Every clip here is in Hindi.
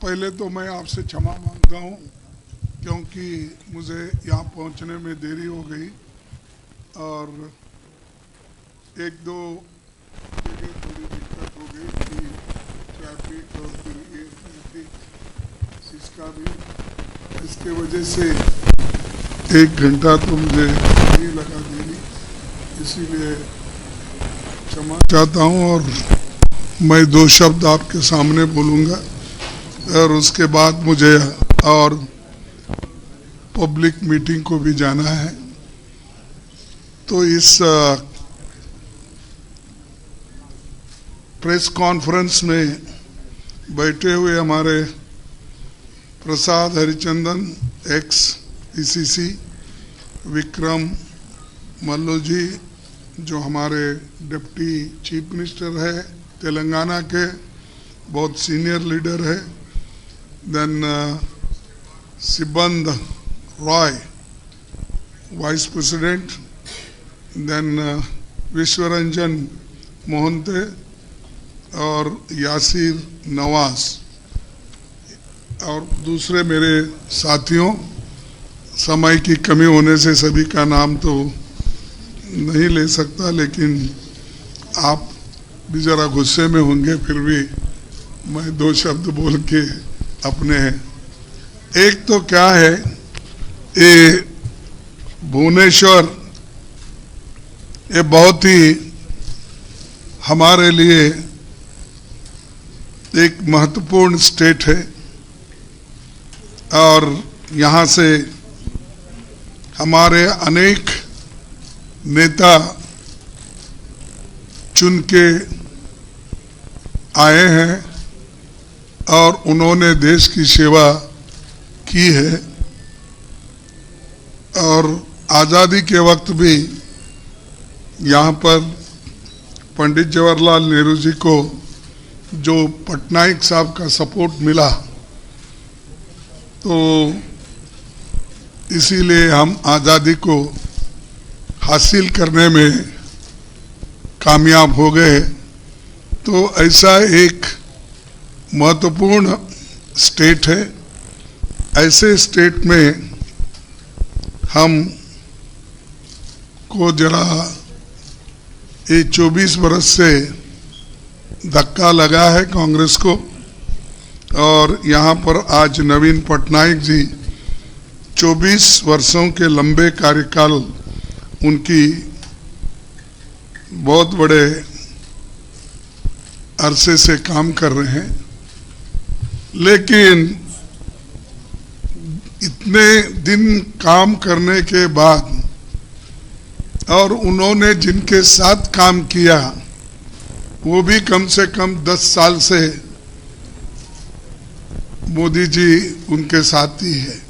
पहले तो मैं आपसे क्षमा मांगता हूं क्योंकि मुझे यहाँ पहुँचने में देरी हो गई और एक दो जगह थोड़ी दिक्कत हो गई कि ट्रैफिक और फिर इसका भी, इसके वजह से 1 घंटा तो मुझे नहीं लगा देनी, इसीलिए क्षमा चाहता हूँ। और मैं 2 शब्द आपके सामने बोलूँगा और उसके बाद मुझे और पब्लिक मीटिंग को भी जाना है। तो इस प्रेस कॉन्फ्रेंस में बैठे हुए हमारे प्रसाद हरिचंदन एक्स पीसीसी, विक्रम मल्लू जी जो हमारे डिप्टी चीफ मिनिस्टर है तेलंगाना के, बहुत सीनियर लीडर है, then Siband Roy vice president, then Vishwaranjan Mohanty और यासिर नवाज और दूसरे मेरे साथियों। समय की कमी होने से सभी का नाम तो नहीं ले सकता, लेकिन आप भी ज़रा गुस्से में होंगे, फिर भी मैं 2 शब्द बोल के अपने एक तो क्या है, ये भुवनेश्वर ये बहुत ही हमारे लिए एक महत्वपूर्ण स्टेट है और यहाँ से हमारे अनेक नेता चुन के आए हैं और उन्होंने देश की सेवा की है। और आज़ादी के वक्त भी यहाँ पर पंडित जवाहरलाल नेहरू जी को जो पटनायक साहब का सपोर्ट मिला, तो इसीलिए हम आज़ादी को हासिल करने में कामयाब हो गए। तो ऐसा एक महत्वपूर्ण स्टेट है, ऐसे स्टेट में हम को जरा ये 24 बरस से धक्का लगा है कांग्रेस को, और यहाँ पर आज नवीन पटनायक जी 24 वर्षों के लंबे कार्यकाल उनकी बहुत बड़े अरसे से काम कर रहे हैं, लेकिन इतने दिन काम करने के बाद और उन्होंने जिनके साथ काम किया वो भी कम से कम 10 साल से मोदी जी उनके साथ ही है।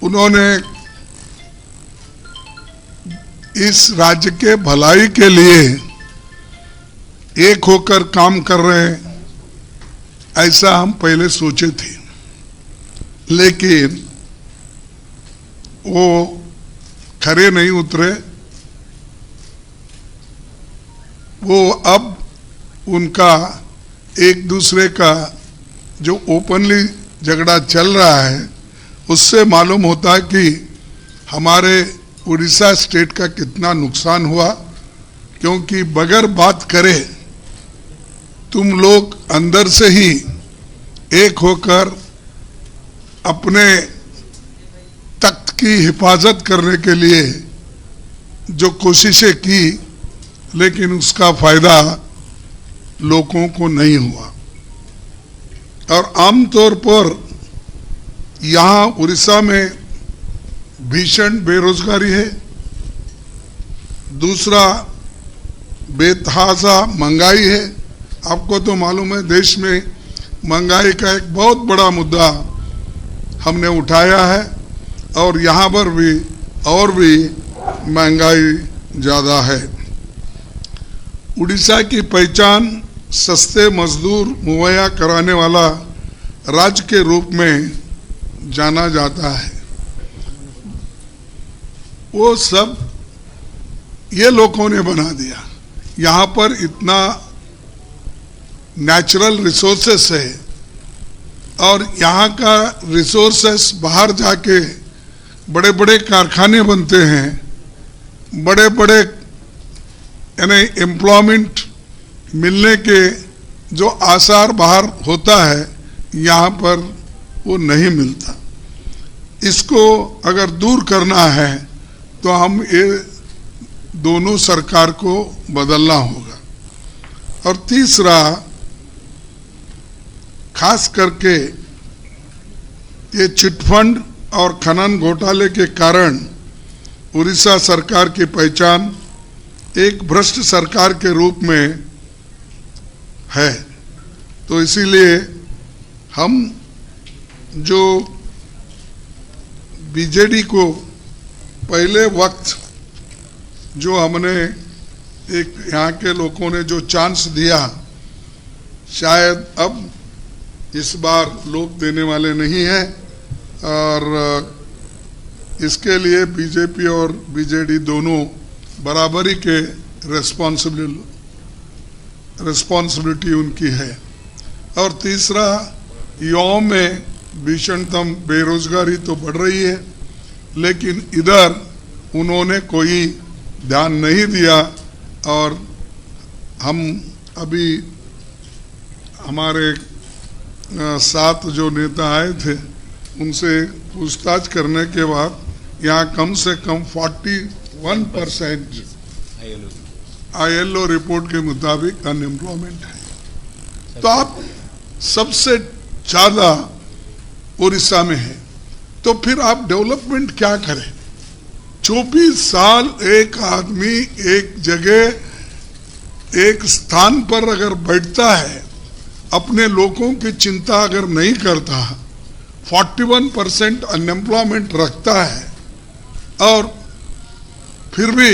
उन्होंने इस राज्य के भलाई के लिए एक होकर काम कर रहे हैं, ऐसा हम पहले सोचे थे, लेकिन वो खरे नहीं उतरे। वो अब उनका एक दूसरे का जो ओपनली झगड़ा चल रहा है उससे मालूम होता है कि हमारे उड़ीसा स्टेट का कितना नुकसान हुआ, क्योंकि बगैर बात करे तुम लोग अंदर से ही एक होकर अपने तख्त की हिफाजत करने के लिए जो कोशिशें की, लेकिन उसका फायदा लोगों को नहीं हुआ। और आमतौर पर यहाँ उड़ीसा में भीषण बेरोजगारी है, दूसरा बेतहाशा महंगाई है। आपको तो मालूम है देश में महंगाई का एक बहुत बड़ा मुद्दा हमने उठाया है, और यहाँ पर भी और भी महंगाई ज़्यादा है। उड़ीसा की पहचान सस्ते मजदूर मुहैया कराने वाला राज्य के रूप में जाना जाता है। वो सब ये लोगों ने बना दिया। यहाँ पर इतना नेचुरल रिसोर्सेस है और यहाँ का रिसोर्सेस बाहर जाके बड़े बड़े कारखाने बनते हैं, बड़े बड़े यानी एम्प्लॉयमेंट मिलने के जो आसार बाहर होता है, यहाँ पर वो नहीं मिलता। इसको अगर दूर करना है तो हम ये दोनों सरकार को बदलना होगा। और तीसरा, खास करके ये चिटफंड और खनन घोटाले के कारण उड़ीसा सरकार की पहचान एक भ्रष्ट सरकार के रूप में है। तो इसीलिए हम जो बीजेडी को पहले वक्त जो हमने एक यहाँ के लोगों ने जो चांस दिया, शायद अब इस बार लोग देने वाले नहीं हैं और इसके लिए बीजेपी और बीजेडी दोनों बराबरी के रिस्पॉन्सिबिलिटी उनकी है। और तीसरा, युवाओं में भीषणतम बेरोजगारी तो बढ़ रही है, लेकिन इधर उन्होंने कोई ध्यान नहीं दिया। और हम अभी हमारे साथ जो नेता आए थे उनसे पूछताछ करने के बाद यहाँ कम से कम 41% ILO रिपोर्ट के मुताबिक अनएम्प्लॉयमेंट है। तो आप सबसे ज्यादा उड़ीसा में है, तो फिर आप डेवलपमेंट क्या करें? 24 साल एक आदमी एक जगह एक स्थान पर अगर बैठता है, अपने लोगों की चिंता अगर नहीं करता, 41% अनएम्प्लॉयमेंट रखता है और फिर भी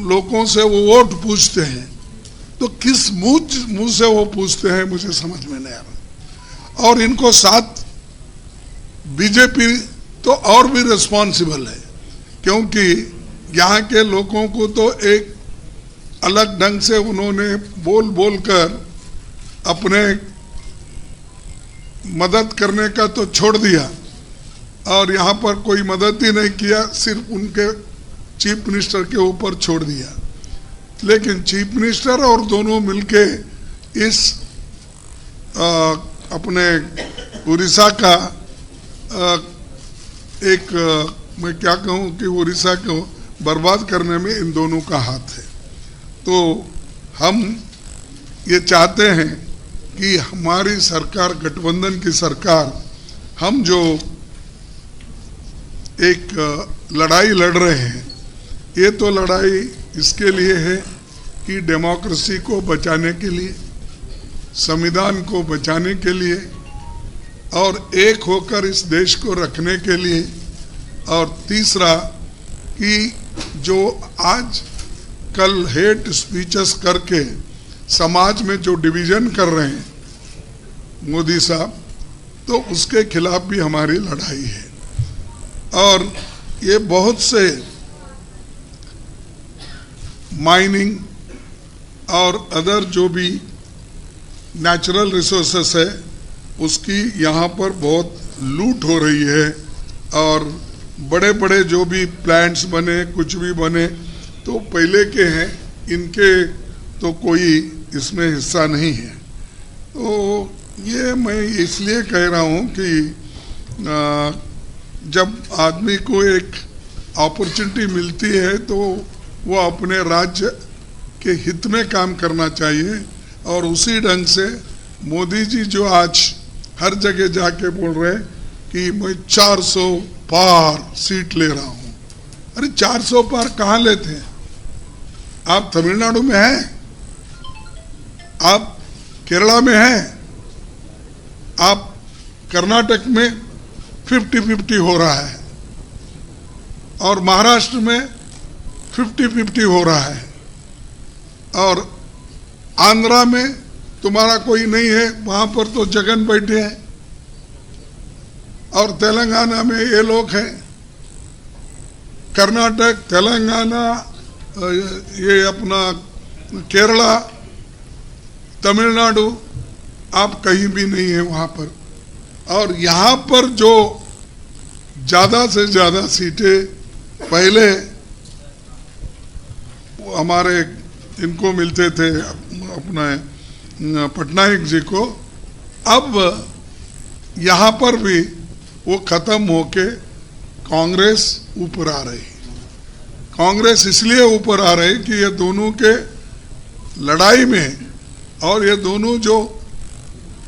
लोगों से वो वोट पूछते हैं, तो किस मुंह से वो पूछते हैं मुझे समझ में नहीं आ रहा। और इनको साथ बीजेपी तो और भी रिस्पॉन्सिबल है, क्योंकि यहाँ के लोगों को तो एक अलग ढंग से उन्होंने बोल कर अपने मदद करने का तो छोड़ दिया और यहाँ पर कोई मदद ही नहीं किया, सिर्फ उनके चीफ मिनिस्टर के ऊपर छोड़ दिया। लेकिन चीफ मिनिस्टर और दोनों मिलके इस अपने उड़ीसा का मैं क्या कहूँ कि उड़ीसा को बर्बाद करने में इन दोनों का हाथ है। तो हम ये चाहते हैं कि हमारी सरकार, गठबंधन की सरकार, हम जो एक लड़ाई लड़ रहे हैं, ये तो लड़ाई इसके लिए है कि डेमोक्रेसी को बचाने के लिए, संविधान को बचाने के लिए और एक होकर इस देश को रखने के लिए। और तीसरा कि जो आज कल हेट स्पीचेस करके समाज में जो डिवीजन कर रहे हैं मोदी साहब, तो उसके खिलाफ भी हमारी लड़ाई है। और ये बहुत से माइनिंग और अदर जो भी नेचुरल रिसोर्सेस है, उसकी यहाँ पर बहुत लूट हो रही है। और बड़े बड़े जो भी प्लांट्स बने, कुछ भी बने, तो पहले के हैं, इनके तो कोई इसमें हिस्सा नहीं है। तो ये मैं इसलिए कह रहा हूँ कि जब आदमी को एक अपॉर्चुनिटी मिलती है तो वो अपने राज्य के हित में काम करना चाहिए। और उसी ढंग से मोदी जी जो आज हर जगह जाके बोल रहे हैं कि मैं 400 पार सीट ले रहा हूँ। अरे 400 पार कहाँ लेते हैं? आप तमिलनाडु में हैं, आप केरला में हैं, आप कर्नाटक में 50-50 हो रहा है और महाराष्ट्र में 50-50 हो रहा है और आंध्रा में तुम्हारा कोई नहीं है, वहां पर तो जगन बैठे हैं। और तेलंगाना में ये लोग हैं, कर्नाटक, तेलंगाना, ये अपना केरला, तमिलनाडु आप कहीं भी नहीं है वहां पर, और यहाँ पर जो ज्यादा से ज्यादा सीटें पहले हमारे इनको मिलते थे अपना पटनायक जी को, अब यहाँ पर भी वो खत्म होके कांग्रेस ऊपर आ रही। कांग्रेस इसलिए ऊपर आ रही कि ये दोनों के लड़ाई में, और ये दोनों जो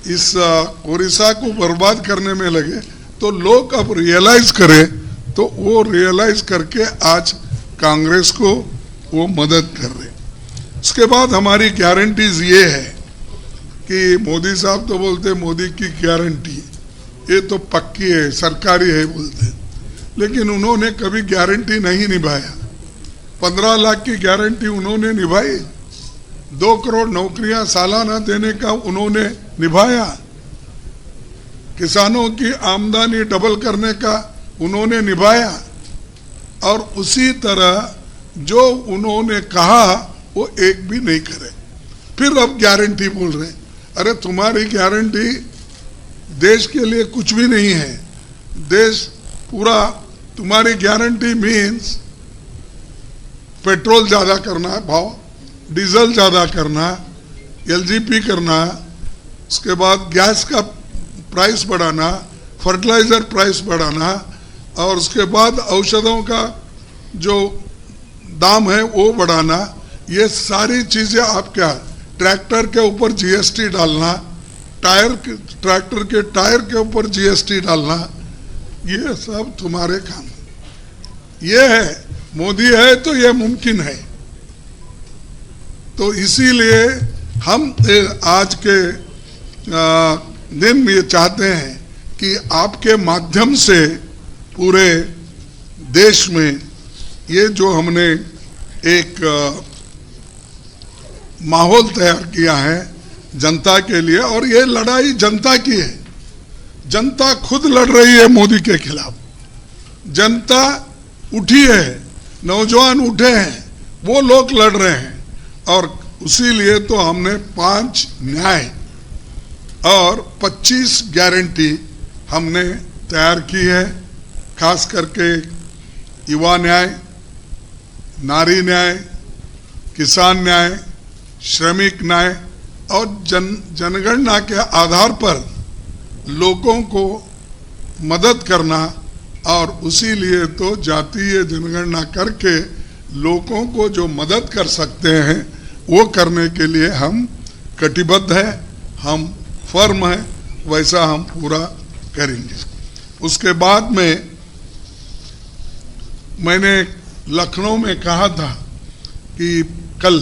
इस ओडिशा को बर्बाद करने में लगे, तो लोग अब रियलाइज करें, तो वो रियलाइज करके आज कांग्रेस को वो मदद कर रहे। उसके बाद हमारी गारंटीज ये है कि मोदी साहब तो बोलते मोदी की गारंटी ये तो पक्की है, सरकारी है बोलते, लेकिन उन्होंने कभी गारंटी नहीं निभाया। 15 लाख की गारंटी उन्होंने निभाई, 2 करोड़ नौकरियां सालाना देने का उन्होंने निभाया, किसानों की आमदनी डबल करने का उन्होंने निभाया, और उसी तरह जो उन्होंने कहा वो एक भी नहीं करे। फिर अब गारंटी बोल रहे, अरे तुम्हारी गारंटी देश के लिए कुछ भी नहीं है। देश पूरा, तुम्हारी गारंटी मीन्स पेट्रोल ज्यादा करना है भाव, डीजल ज्यादा करना, एलजीपी करना, उसके बाद गैस का प्राइस बढ़ाना, फर्टिलाइजर प्राइस बढ़ाना, और उसके बाद औषधों का जो दाम है वो बढ़ाना। ये सारी चीजें आप क्या, ट्रैक्टर के ऊपर जीएसटी डालना, ट्रैक्टर के टायर के ऊपर जीएसटी डालना, ये सब तुम्हारे काम। ये है, मोदी है तो ये मुमकिन है। तो इसीलिए हम आज के दिन ये चाहते हैं कि आपके माध्यम से पूरे देश में ये जो हमने एक माहौल तैयार किया है जनता के लिए, और ये लड़ाई जनता की है। जनता खुद लड़ रही है मोदी के खिलाफ, जनता उठी है, नौजवान उठे हैं, वो लोग लड़ रहे हैं। और उसी लिए तो हमने 5 न्याय और 25 गारंटी हमने तैयार की है, खास करके युवा न्याय, नारी न्याय, किसान न्याय, श्रमिक न्याय, और जनगणना के आधार पर लोगों को मदद करना। और उसी लिए तो जातीय जनगणना करके लोगों को जो मदद कर सकते हैं वो करने के लिए हम कटिबद्ध हैं, हम फर्म हैं, वैसा हम पूरा करेंगे। उसके बाद में मैंने लखनऊ में कहा था कि कल,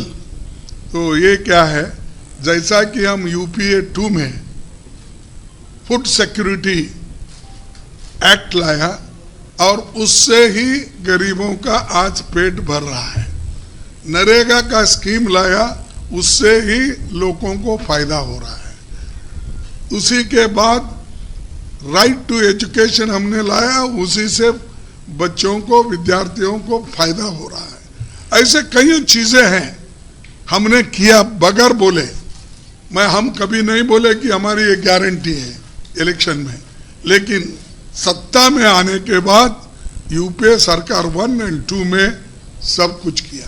तो ये क्या है, जैसा कि हम यूपीए 2 में फूड सिक्योरिटी एक्ट लाया, और उससे ही गरीबों का आज पेट भर रहा है। नरेगा का स्कीम लाया, उससे ही लोगों को फायदा हो रहा है। उसी के बाद राइट टू एजुकेशन हमने लाया, उसी से बच्चों को, विद्यार्थियों को फायदा हो रहा है। ऐसे कई चीजें हैं हमने किया बगैर बोले। हम कभी नहीं बोले कि हमारी ये गारंटी है इलेक्शन में, लेकिन सत्ता में आने के बाद यूपीए सरकार 1 और 2 में सब कुछ किया।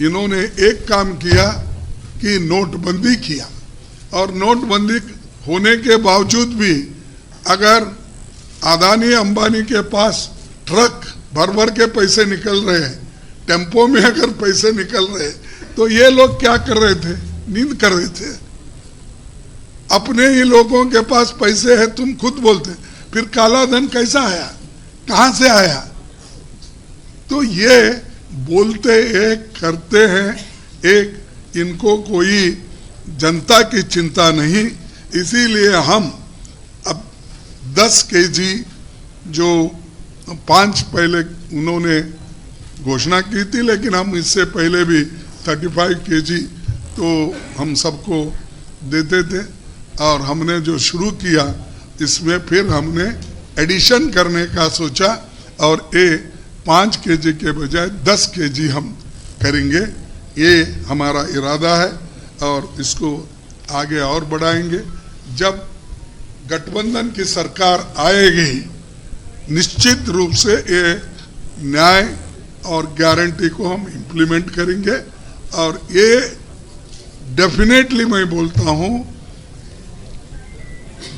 इन्होंने एक काम किया कि नोटबंदी किया, और नोटबंदी होने के बावजूद भी अगर अदानी अंबानी के पास ट्रक भर भर के पैसे निकल रहे हैं, टेम्पो में अगर पैसे निकल रहे, तो ये लोग क्या कर रहे थे, नींद कर रहे थे। अपने ही लोगों के पास पैसे हैं, तुम खुद बोलते, फिर काला धन कैसा आया, कहां से आया? तो ये बोलते एक, करते हैं एक, इनको कोई जनता की चिंता नहीं। इसीलिए हम अब 10 केजी जो 5 पहले उन्होंने घोषणा की थी, लेकिन हम इससे पहले भी 35 केजी तो हम सबको देते थे, और हमने जो शुरू किया इसमें फिर हमने एडिशन करने का सोचा, और ये 5 केजी के बजाय 10 केजी हम करेंगे, ये हमारा इरादा है। और इसको आगे और बढ़ाएंगे। जब गठबंधन की सरकार आएगी, निश्चित रूप से ये न्याय और गारंटी को हम इम्प्लीमेंट करेंगे। और ये डेफिनेटली मैं बोलता हूं,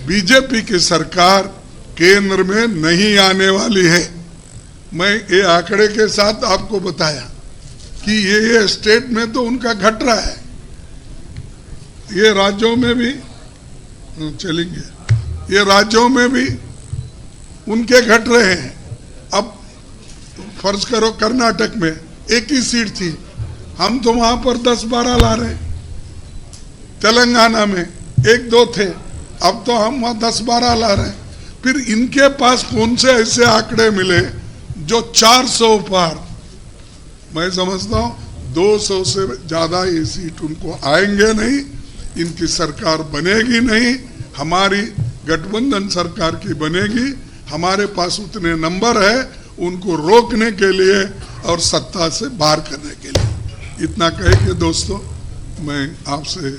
बीजेपी की सरकार केंद्र में नहीं आने वाली है। मैं ये आंकड़े के साथ आपको बताया कि ये स्टेट में तो उनका घट रहा है, ये राज्यों में भी चलेंगे, ये राज्यों में भी उनके घट रहे हैं। अब फर्ज करो कर्नाटक में एक ही सीट थी, हम तो वहां पर 10-12 ला रहे हैं। तेलंगाना में 1-2 थे, अब तो हम वहां 10-12 ला रहे हैं। फिर इनके पास कौन से ऐसे आंकड़े मिले जो 400 पार? मैं समझता हूं 200 से ज्यादा ये सीट उनको आएंगे नहीं, इनकी सरकार बनेगी नहीं, हमारी गठबंधन सरकार की बनेगी। हमारे पास उतने नंबर है उनको रोकने के लिए और सत्ता से बाहर करने के लिए। इतना कह के दोस्तों मैं आपसे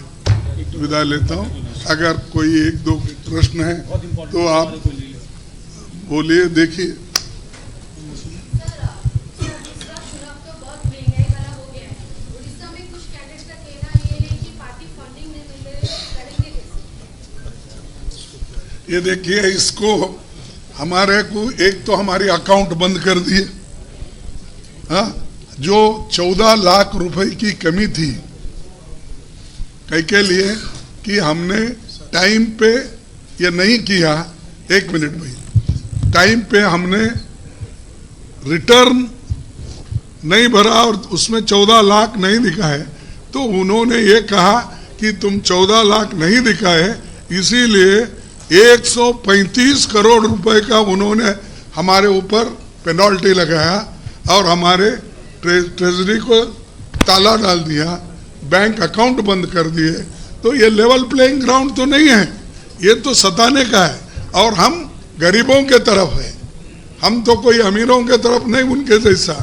विदा लेता हूं। अगर कोई 1-2 प्रश्न है तो आप बोलिए। देखिए, ये देखिए, इसको हमारे को एक तो हमारी अकाउंट बंद कर दिए। हाँ, जो 14 लाख रुपए की कमी थी कई के लिए कि हमने टाइम पे ये नहीं किया। 1 मिनट भाई, टाइम पे हमने रिटर्न नहीं भरा और उसमें 14 लाख नहीं दिखाए, तो उन्होंने ये कहा कि तुम 14 लाख नहीं दिखाए, इसीलिए 135 करोड़ रुपए का उन्होंने हमारे ऊपर पेनल्टी लगाया और हमारे ट्रेजरी को ताला डाल दिया, बैंक अकाउंट बंद कर दिए। तो ये लेवल प्लेइंग ग्राउंड तो नहीं है, ये तो सताने का है। और हम गरीबों के तरफ है, हम तो कोई अमीरों के तरफ नहीं उनके जैसा।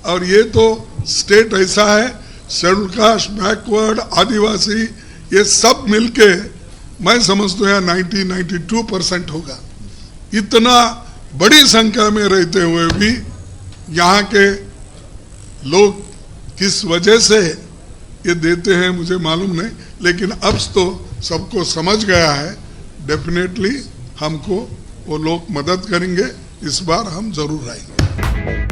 और ये तो स्टेट ऐसा है, शेड्यूल कास्ट, बैकवर्ड, आदिवासी, ये सब मिलके मैं समझता हूँ 90-92% होगा। इतना बड़ी संख्या में रहते हुए भी यहाँ के लोग किस वजह से ये देते हैं मुझे मालूम नहीं, लेकिन अब तो सबको समझ गया है। डेफिनेटली हमको वो लोग मदद करेंगे, इस बार हम जरूर आएंगे।